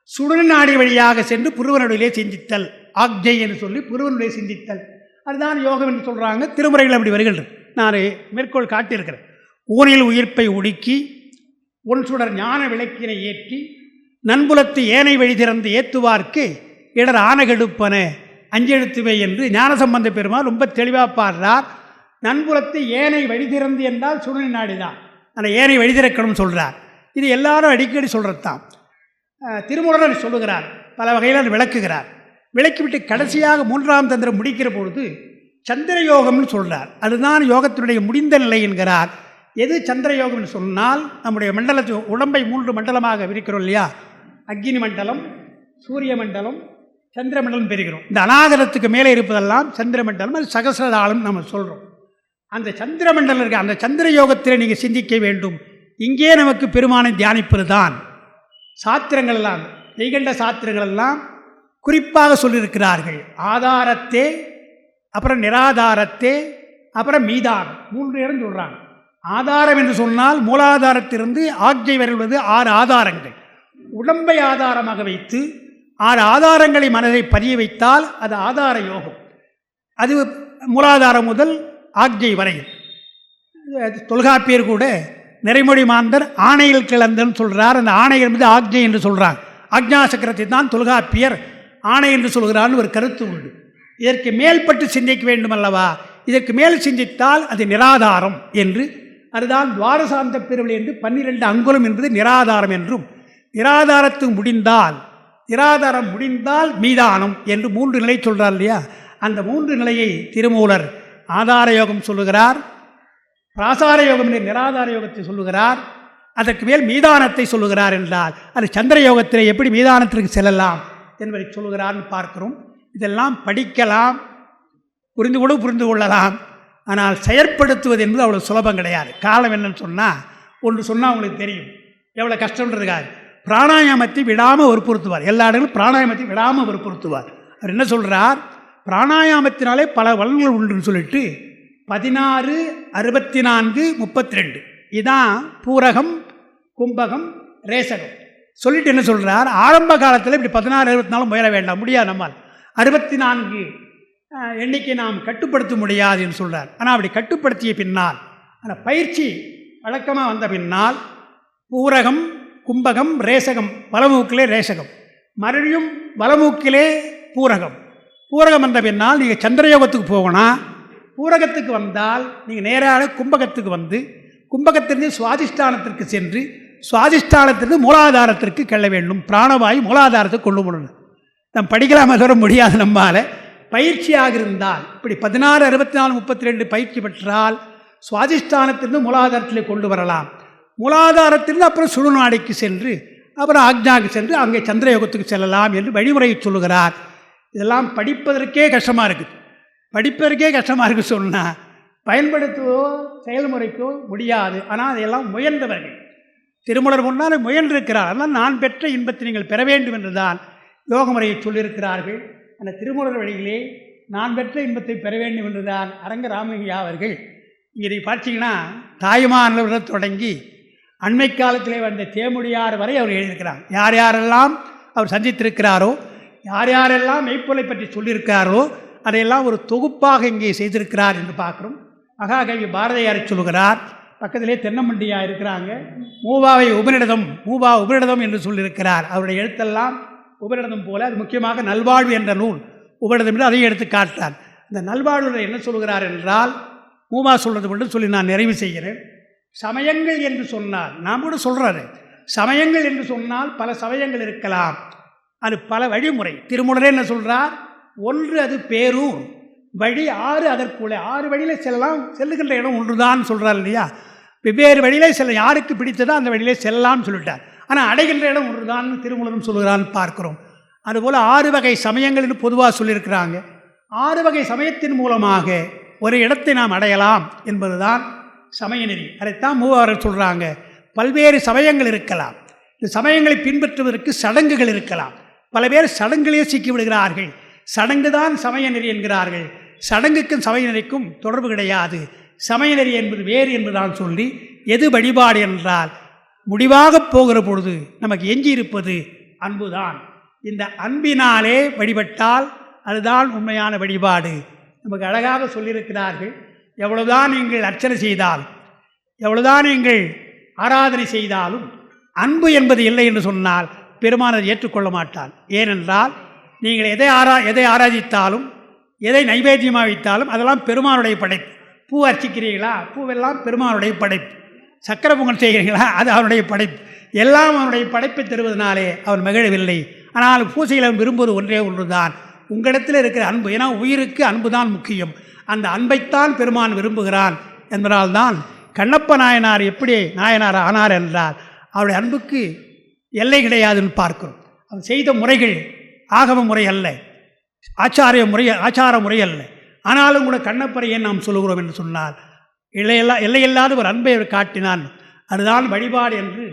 சுடுநாடி வழியாக சென்று புருவனுடைய சிந்தித்தல், ஆக்ஜை என்று சொல்லி புருவனுடைய சிந்தித்தல், அதுதான் யோகம் என்று சொல்கிறாங்க. திருமுறைகள் அப்படி வருகின்றது. நான் மேற்கோள் காட்டியிருக்கிறேன். ஊனில் உயிர்ப்பை ஒடுக்கி ஒன் சுடர் ஞான விளக்கினை ஏற்றி நண்புலத்து ஏனை வழி திறந்து ஏத்துவார்க்கு இடர் ஆனகெடுப்பன அஞ்செழுத்துவை என்று ஞானசம்பந்த பெருமாள் ரொம்ப தெளிவாக பாடுறார். நண்புலத்து ஏனை வழி திறந்து என்றால் சுடனி நாடிதான், அந்த ஏனை வழி திறக்கணும்னு சொல்கிறார். இது எல்லாரும் அடிக்கடி சொல்கிறது தான். திருமூலர் சொல்லுகிறார், பல வகையில் விளக்குகிறார். விளக்கிவிட்டு கடைசியாக 3ஆம் தந்திரம் முடிக்கிற பொழுது சந்திர யோகம்னு சொல்கிறார். அதுதான் யோகத்தினுடைய முடிந்த நிலை என்கிறார். எது சந்திர யோகம்னு சொன்னால், நம்முடைய மண்டலத்தை உடம்பை 3 மண்டலமாக விரிக்கிறோம் இல்லையா, அக்னி மண்டலம், சூரிய மண்டலம், சந்திர மண்டலம் பெறுகிறோம். இந்த அநாகரத்துக்கு மேலே இருப்பதெல்லாம் சந்திர மண்டலம், அது சகசிரதாளம் நம்ம சொல்கிறோம். அந்த சந்திர மண்டலம் இருக்க அந்த சந்திர யோகத்தில் நீங்கள் சிந்திக்க வேண்டும். இங்கே நமக்கு பெருமானை தியானிப்பது தான். சாத்திரங்கள் எல்லாம், நெய்கண்ட சாத்திரங்கள் எல்லாம் குறிப்பாக சொல்லியிருக்கிறார்கள். ஆதாரத்தே, அப்புறம் நிராதாரத்தே, அப்புறம் மீதானம், 3 இடம் சொல்கிறாங்க. ஆதாரம் என்று சொன்னால் மூலாதாரத்திலிருந்து ஆக்ஞை வருவது 6 ஆதாரங்கள். உடம்பை ஆதாரமாக வைத்து 6 ஆதாரங்களை மனதை பதிய வைத்தால் அது ஆதார யோகம். அது மூலாதாரம் முதல் ஆக்ஞை வரையில். தொல்காப்பியர் கூட நிறைமொழி மாந்தர் ஆணையில் கிளந்தன்னு சொல்கிறார். அந்த ஆணை என்பது ஆக்ஞை என்று சொல்கிறார். ஆக்ஞா சக்கரத்தை தான் தொல்காப்பியர் ஆணை என்று சொல்கிறான்னு ஒரு கருத்து உண்டு. இதற்கு மேல்பட்டு சிந்திக்க வேண்டும் அல்லவா, இதற்கு மேல் சிந்தித்தால் அது நிராதாரம் என்று. அதுதான் துவாரசாந்த பிரிவு என்று 12 அங்குலம் என்பது நிராதாரம் என்றும், நிராதாரம் முடிந்தால் மீதானம் என்று 3 நிலை சொல்கிறார் இல்லையா. அந்த 3 நிலையை திருமூலர் ஆதார யோகம் சொல்லுகிறார், பிராசார யோகம் என்று நிராதார யோகத்தை சொல்லுகிறார், அதற்கு மேல் மீதானத்தை சொல்லுகிறார். என்றால் அது சந்திர யோகத்தில் எப்படி மீதானத்திற்கு செல்லலாம் என்பதை சொல்லுகிறார்னு பார்க்கிறோம். இதெல்லாம் படிக்கலாம், புரிந்து கொள்ளலாம். ஆனால் செயற்படுத்துவது என்பது அவ்வளோ சுலபம் கிடையாது. காலம் என்னன்னு சொன்னால், ஒன்று சொன்னால் உங்களுக்கு தெரியும் எவ்வளோ கஷ்டம்ன்றதுக்காக. பிராணாயாமத்தை விடாமல் வற்புறுத்துவார். எல்லா இடங்களும் பிராணாயாமத்தை விடாமல் வற்புறுத்துவார். அவர் என்ன சொல்கிறார், பிராணாயாமத்தினாலே பல வளங்கள் உண்டுன்னு சொல்லிட்டு 16, 64, 32 இதான் பூரகம், கும்பகம், ரேசகம் சொல்லிட்டு என்ன சொல்கிறார், ஆரம்ப காலத்தில் இப்படி 16, 24 முயல வேண்டாம், முடியாது, நம்மால் 64 எண்ணிக்கை நாம் கட்டுப்படுத்த முடியாது என்று சொல்கிறார். ஆனால் அப்படி கட்டுப்படுத்திய பின்னால், ஆனால் பயிற்சி வழக்கமாக வந்த பின்னால் பூரகம், கும்பகம், ரேசகம், வலமூக்கிலே ரேசகம், மறுபடியும் வலமூக்கிலே பூரகம் வந்த பின்னால் நீங்கள் சந்திரயோகத்துக்கு போகணும். பூரகத்துக்கு வந்தால் நீங்கள் நேராக கும்பகத்துக்கு வந்து, கும்பகத்திலிருந்து சுவாதிஷ்டானத்திற்கு சென்று, சுவாதிஷ்டானத்திலிருந்து மூலாதாரத்திற்கு செல்ல வேண்டும். பிராணவாயு மூலாதாரத்துக்கு கொண்டு போடணும். நம்ம படிக்கலாமல் வர முடியாது. நம்மால் பயிற்சியாக இருந்தால் இப்படி 16, 64, 32 பயிற்சி பெற்றால் சுவாதிஷ்டானத்திலிருந்து மூலாதாரத்தில் கொண்டு வரலாம். மூலாதாரத்திலிருந்து அப்புறம் சுழுநாடிக்கு சென்று அப்புறம் ஆக்ஞாவுக்கு சென்று அங்கே சந்திரயோகத்துக்கு செல்லலாம் என்று வழிமுறையை சொல்லுகிறார். இதெல்லாம் படிப்பதற்கே கஷ்டமாக இருக்குது. படிப்பதற்கே கஷ்டமாக இருக்குது சொன்னால் பயன்படுத்துவோ செயல்முறைக்கோ முடியாது. ஆனால் அதையெல்லாம் முயன்றவர்கள் திருமூலர் முன்னால் முயன்றிருக்கிறார். அதனால் நான் பெற்ற இன்பத்தை நீங்கள் பெற வேண்டும் என்றுதான் யோக முறையை சொல்லியிருக்கிறார்கள். அந்த திருமூலர் வழியிலே நான் பெற்ற இன்பத்தை பெற வேண்டும் என்றுதான் அரங்க ராமலிங்கய்யா அவர்கள் இதை பார்த்தீங்கன்னா தாயுமானவர்கள் தொடங்கி அண்மை காலத்திலே வந்த தேமுடியார் வரை அவர் எழுதியிருக்கிறார். யார் யாரெல்லாம் அவர் சந்தித்திருக்கிறாரோ, யார் யாரெல்லாம் மெய்ப்பொருளை பற்றி சொல்லியிருக்கிறாரோ அதையெல்லாம் ஒரு தொகுப்பாக இங்கே செய்திருக்கிறார் என்று பார்க்குறோம். மகாகவி பாரதியாரை சொல்லுகிறார். பக்கத்திலே தென்னமண்டியா இருக்கிறாங்க. மூவாவை உபநிடதம் என்று சொல்லியிருக்கிறார். அவருடைய எழுத்தெல்லாம் உபநிடதம் போல. அது முக்கியமாக நல்வாழ்வு என்ற நூல் உபநிடதம் என்று அதையும் எடுத்து காட்டார். இந்த நல்வாழ்வு என்ன சொல்கிறார் என்றால், மூவா சொல்கிறது மட்டும் சொல்லி நான் நிறைவு செய்கிறேன். சமயங்கள் என்று சொன்னால் நாம் கூட சொல்கிறது, சமயங்கள் என்று சொன்னால் பல சமயங்கள் இருக்கலாம். அது பல வழிமுறை. திருமூலரே என்ன சொல்கிறார், ஒன்று அது பேரூர் வழி, 6 அதற்குள்ளே 6 வழியில் செல்லலாம். செல்லுகின்ற இடம் ஒன்று தான் சொல்கிறார் இல்லையா. வெவ்வேறு வழியிலே செல்ல யாருக்கு பிடித்ததோ அந்த வழியிலே செல்லலாம்னு சொல்லிட்டார். ஆனால் அடைகின்ற இடம் ஒன்று தான் திருமூலரும் சொல்கிறான்னு பார்க்குறோம். அதுபோல் 6 வகை சமயங்கள் என்று பொதுவாக சொல்லியிருக்கிறாங்க. 6 வகை சமயத்தின் மூலமாக ஒரு இடத்தை நாம் அடையலாம் என்பதுதான் சமய நெறி. அதைத்தான் மூவாளர் சொல்கிறாங்க. பல்வேறு சமயங்கள் இருக்கலாம். இந்த சமயங்களை பின்பற்றுவதற்கு சடங்குகள் இருக்கலாம். பல பேர் சடங்குகளே சிக்கி விடுகிறார்கள். சடங்கு தான் சமய நெறி என்கிறார்கள். சடங்குக்கும் சமய நெறிக்கும் தொடர்பு கிடையாது. சமய நெறி என்பது வேறு என்று நான் சொல்லி, எது வழிபாடு என்றால் முடிவாக போகிற பொழுது நமக்கு எஞ்சி இருப்பது அன்புதான். இந்த அன்பினாலே வழிபட்டால் அதுதான் உண்மையான வழிபாடு. நமக்கு அழகாக சொல்லியிருக்கிறார்கள். எவ்வளவுதான் நீங்கள் அர்ச்சனை செய்தாலும், எவ்வளவுதான் நீங்கள் ஆராதனை செய்தாலும் அன்பு என்பது இல்லை என்று சொன்னால் பெருமானதை ஏற்றுக்கொள்ள மாட்டான். ஏனென்றால் நீங்கள் எதை ஆராதித்தாலும், எதை நைவேத்தியமாக வைத்தாலும் அதெல்லாம் பெருமானுடைய படைப்பு. பூ அர்ச்சிக்கிறீங்களா, பூவெல்லாம் பெருமானுடைய படைப்பு. சக்கரை பொங்கல் செய்கிறீங்களா, அது அவனுடைய படைப்பு. எல்லாம் அவனுடைய படைப்பை தருவதனாலே அவன் மகிழவில்லை. ஆனால் பூசையில் அவன் விரும்புவது ஒன்றே ஒன்று தான், உங்களிடத்தில் இருக்கிற அன்பு. ஏன்னா உயிருக்கு அன்பு தான் முக்கியம். அந்த அன்பைத்தான் பெருமான் விரும்புகிறான் என்பதால்தான் கண்ணப்ப நாயனார் எப்படி நாயனார் ஆனார் என்றால் அவருடைய அன்புக்கு எல்லை கிடையாதுன்னு பார்க்கிறோம். அவன் செய்த முறைகள் ஆகம முறை அல்ல, ஆச்சார முறை அல்ல. ஆனாலும் கூட கண்ணப்பரை ஏன் நாம் சொல்லுகிறோம் என்று சொன்னால் எல்லையில்லாத ஒரு அன்பை அவர் காட்டினான். அதுதான் வழிபாடு என்று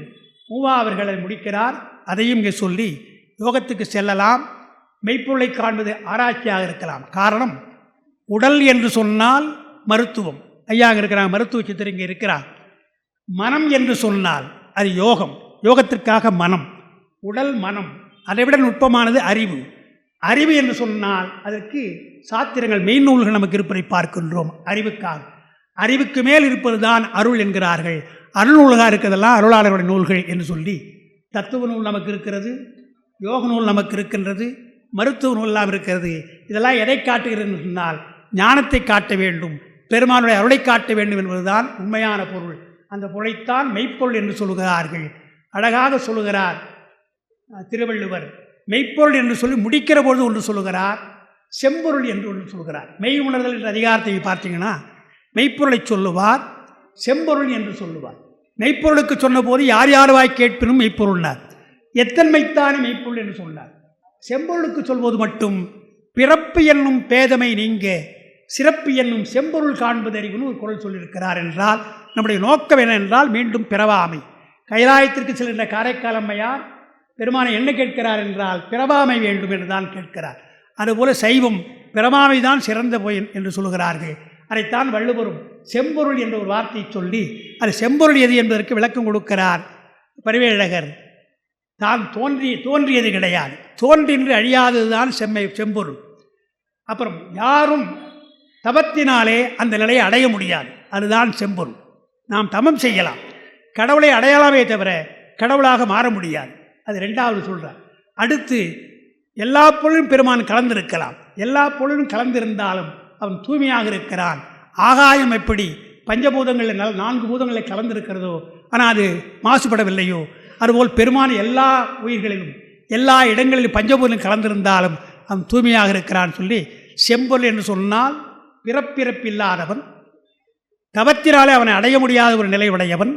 மூவா அவர்களை முடிக்கிறார். அதையும் இங்கே சொல்லி யோகத்துக்கு செல்லலாம். மெய்ப்பொருளை காண்பது ஆராய்ச்சியாக இருக்கலாம். காரணம், உடல் என்று சொன்னால் மருத்துவம். ஐயா இருக்கிறாங்க, மருத்துவ சித்தர் இங்கே இருக்கிறார். மனம் என்று சொன்னால் அது யோகம். யோகத்திற்காக மனம், உடல், மனம். அதைவிட நுட்பமானது அறிவு. அறிவு என்று சொன்னால் அதற்கு சாத்திரங்கள், மெய்நூல்கள் நமக்கு இருப்பதை பார்க்கின்றோம். அறிவுக்காக, அறிவுக்கு மேல் இருப்பது தான் அருள் என்கிறார்கள். அருள் நூல்களாக இருக்கிறதெல்லாம் அருளாளர்களுடைய நூல்கள் என்று சொல்லி, தத்துவ நூல் நமக்கு இருக்கிறது, யோக நூல் நமக்கு இருக்கின்றது, மருத்துவ நூலெல்லாம் இருக்கிறது. இதெல்லாம் எதை காட்டுகிறது சொன்னால் ஞானத்தை காட்ட வேண்டும், பெருமானுடைய அருளை காட்ட வேண்டும் என்பதுதான் உண்மையான பொருள். அந்த பொருளைத்தான் மெய்ப்பொருள் என்று சொல்லுகிறார்கள். அழகாக சொல்லுகிறார் திருவள்ளுவர். மெய்ப்பொருள் என்று சொல்லி முடிக்கிற பொழுது ஒன்று சொல்லுகிறார், செம்பொருள் என்று ஒன்று சொல்கிறார். மெய் உணர்தல் என்ற அதிகாரத்தை பார்த்தீங்கன்னா மெய்ப்பொருளை சொல்லுவார், செம்பொருள் என்று சொல்லுவார். மெய்ப்பொருளுக்கு சொன்னபோது யார் யாருவாய் கேட்பினும் மெய்ப்பொருள்னார். எத்தன்மைத்தானே மெய்ப்பொருள் என்று சொன்னார். செம்பொருளுக்கு சொல்வது மட்டும் பிறப்பு என்னும் பேதமை நீங்க சிறப்பு என்னும் செம்பொருள் காண்பது அறிவுன்னு ஒரு குரல் சொல்லியிருக்கிறார். என்றால் நம்முடைய நோக்கம் என்னென்றால் மீண்டும் பிறவாமை. கைலாயத்திற்கு செல்கின்ற காரைக்கால் அம்மையார் பெருமானை என்ன கேட்கிறார் என்றால் பிறவாமை வேண்டும் என்று தான் கேட்கிறார். அதுபோல சைவம் பிறவாமை தான் சிறந்த போயின் என்று சொல்கிறார்கள். அதைத்தான் வள்ளுவரும் செம்பொருள் என்ற ஒரு வார்த்தையை சொல்லி அது செம்பொருள் எது என்பதற்கு விளக்கம் கொடுக்கிறார் பரிவேழகர். தான் தோன்றியது கிடையாது, தோன்றின்று அழியாதது தான் செம்பொருள். அப்புறம் யாரும் தபத்தினாலே அந்த நிலையை அடைய முடியாது, அதுதான் செம்பொருள். நாம் தமம் செய்யலாம், கடவுளை அடையலாமே தவிர கடவுளாக மாற முடியாது. அது 2வது சொல்கிறார். அடுத்து எல்லா பொருளும் பெருமான் கலந்திருக்கலாம். எல்லா பொருளும் கலந்திருந்தாலும் அவன் தூய்மையாக இருக்கிறான். ஆகாயம் எப்படி பஞ்சபூதங்களில் 4 பூதங்களில் கலந்திருக்கிறதோ ஆனால் அது மாசுபடவில்லையோ, அதுபோல் பெருமான் எல்லா உயிர்களிலும் எல்லா இடங்களிலும் பஞ்சபூதங்களும் கலந்திருந்தாலும் அவன் தூய்மையாக இருக்கிறான்னு சொல்லி, செம்பொருள் என்று சொன்னால் பிறப்பிறப்பில்லாதவன், தவத்தினாலே அவனை அடைய முடியாத ஒரு நிலை உடையவன்,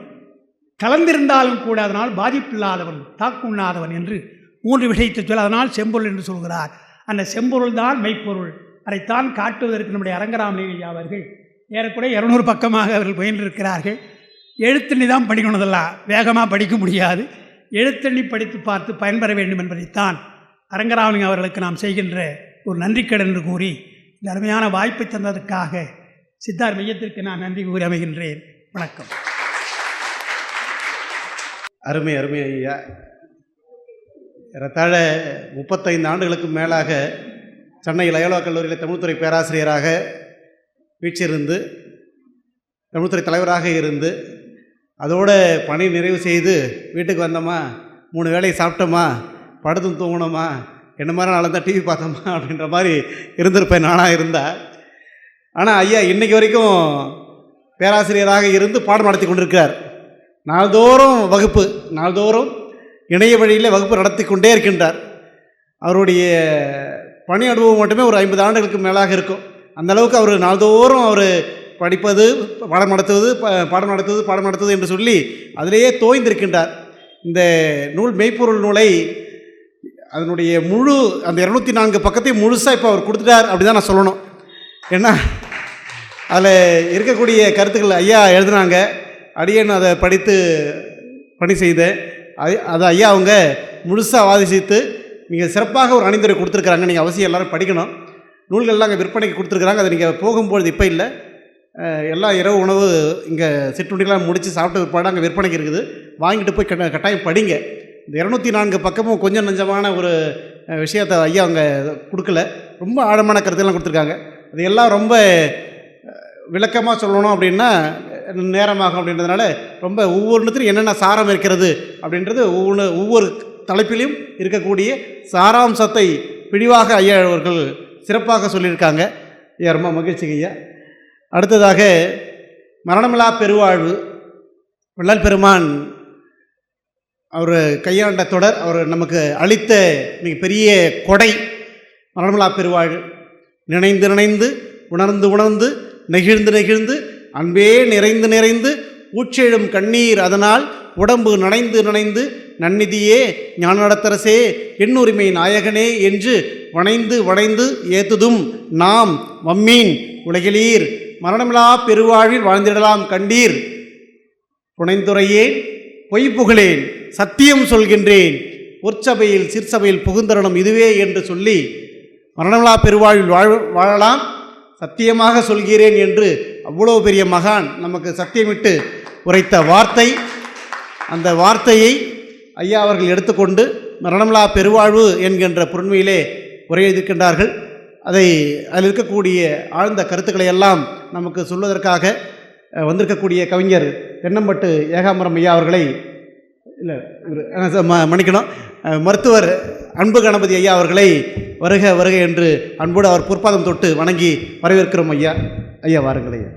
கலந்திருந்தாலும் கூட அதனால் பாதிப்பில்லாதவன், தாக்குண்ணாதவன் என்று 3 விஷயத்தை சொல்ல அதனால் செம்பொருள் என்று சொல்கிறார். அந்த செம்பொருள் தான் மெய்ப்பொருள். அதைத்தான் காட்டுவதற்கு நம்முடைய அரங்கராமலிங்க அவர்கள் ஏறக்குறைய 200 பக்கமாக அவர்கள் பயின்றிருக்கிறார்கள். எழுத்தண்ணி தான் படிக்கணுதெல்லாம் வேகமாக படிக்க முடியாது. எழுத்தண்ணி படித்து பார்த்து பயன்பெற வேண்டும் என்பதைத்தான் அரங்கராமலிங்க அவர்களுக்கு நாம் செய்கின்ற ஒரு நன்றிக்கடன் என்று கூறி, இந்த அருமையான வாய்ப்பை தந்ததற்காக சித்தார் மையத்திற்கு நான் நன்றி கூறி அமைகின்றேன். வணக்கம். அருமை அருமை ஐயா. ஏறத்தாழ 35 ஆண்டுகளுக்கு மேலாக சென்னை லயோலா கல்லூரியில் தமிழ்துறை பேராசிரியராக வீற்றிருந்து தமிழ்துறை தலைவராக இருந்து அதோடு பணி நிறைவு செய்து வீட்டுக்கு வந்தோமா, 3 வேளையை சாப்பிட்டோமா, படுத்தும் தூங்கணுமா, என்ன மாதிரி நாள் தான் டிவி பார்த்தோமா அப்படின்ற மாதிரி இருந்திருப்பேன் நானாக இருந்தால். ஆனால் ஐயா இன்றைக்கி வரைக்கும் பேராசிரியராக இருந்து பாடம் நடத்தி கொண்டிருக்கிறார். நாள்தோறும் வகுப்பு, நாள்தோறும் இணைய வழியில் வகுப்பு நடத்தி கொண்டே இருக்கின்றார். அவருடைய பணி அனுபவம் மட்டுமே ஒரு 50 ஆண்டுகளுக்கு மேலாக இருக்கும். அந்தளவுக்கு அவர் நாள்தோறும் அவர் படிப்பது, பாடம் நடத்துவது என்று சொல்லி அதிலேயே தோய்ந்திருக்கின்றார். இந்த நூல் மெய்ப்பொருள் நூலை அதனுடைய முழு அந்த 204 பக்கத்தையும் முழுசாக இப்போ அவர் கொடுத்துட்டார் அப்படி தான் நான் சொல்லணும். ஏன்னா அதில் இருக்கக்கூடிய கருத்துக்கள் ஐயா எழுதுனாங்க, அடியேன் அதை படித்து பணி செய்தேன். அதை ஐயா அவங்க முழுசாக வாதிசித்து நீங்கள் சிறப்பாக ஒரு அணிந்துரை கொடுத்துருக்குறாங்க. நீங்கள் அவசியம் எல்லோரும் படிக்கணும். நூல்கள்லாம் அங்கே விற்பனைக்கு கொடுத்துருக்குறாங்க. அதை நீங்கள் போகும்பொழுது இப்போ இல்லை, எல்லாம் இரவு உணவு இங்கே சிற்றுண்டிலாம் முடித்து சாப்பிட்ட பிற்பாடு அங்கே விற்பனைக்கு இருக்குது. வாங்கிட்டு போய் கட்டாயம் படிங்க. இந்த 204 பக்கமும் கொஞ்சம் நஞ்சமான ஒரு விஷயத்தை ஐயா அவங்க கொடுக்கல, ரொம்ப ஆழமான கருத்துலாம் கொடுத்துருக்காங்க. அது எல்லாம் ரொம்ப விளக்கமாக சொல்லணும் அப்படின்னா நேரமாகும். அப்படின்றதுனால ரொம்ப ஒவ்வொன்றுத்திலும் என்னென்ன சாரம் இருக்கிறது அப்படின்றது ஒவ்வொரு தலைப்பிலையும் இருக்கக்கூடிய சாராம்சத்தை பிடிவாக ஐயா அவர்கள் சிறப்பாக சொல்லியிருக்காங்க. ஐயா ரொம்ப மகிழ்ச்சிங்க ஐயா. அடுத்ததாக மரணமில்லா பெருவாழ்வு, வள்ளல் பெருமான் அவர் கையாண்ட தொடர், அவர் நமக்கு அளித்த மிகப்பெரிய கொடை மரணமில்லா பெருவாழ்வு. நினைந்து நினைந்து உணர்ந்து உணர்ந்து நெகிழ்ந்து நெகிழ்ந்து அன்பே நிறைந்து நிறைந்து ஊற்றெழும் கண்ணீர் அதனால் உடம்பு நனைந்து நனைந்து நன்னிதியே ஞான நடத்தரசே எண்ணுரிமை நாயகனே என்று வணைந்து வணைந்து ஏத்துதும் நாம் வம்மீன் உலகிலீர் மரணமில்லா பெருவாழ்வில் வாழ்ந்திடலாம் கண்டீர். புனைந்துரையேன் பொய் புகழேன் சத்தியம் சொல்கின்றேன், பொற்சபையில் சிற்சபையில் புகுந்தரணும் இதுவே என்று சொல்லி மரணமில்லா பெருவாழ்வில் வாழலாம் சத்தியமாக சொல்கிறேன் என்று அவ்வளோ பெரிய மகான் நமக்கு சத்தியமிட்டு உரைத்த வார்த்தை. அந்த வார்த்தையை ஐயா அவர்கள் எடுத்துக்கொண்டு மரணமில்லா பெருவாழ்வு என்கின்ற பொருண்மையிலே உரையெழுதிருக்கின்றார்கள். அதில் இருக்கக்கூடிய ஆழ்ந்த கருத்துக்களை எல்லாம் நமக்கு சொல்வதற்காக வந்திருக்கக்கூடிய கவிஞர் தென்னம்பட்டு ஏகாம்பரம் ஐயா அவர்களை மன்னிக்கணும், மருத்துவர் அன்பு கணபதி ஐயா அவர்களை வருக வருக என்று அன்போடு அவர் பொற்பாதம் தொட்டு வணங்கி வரவேற்கிறோம். ஐயா வாருங்கள் ஐயா.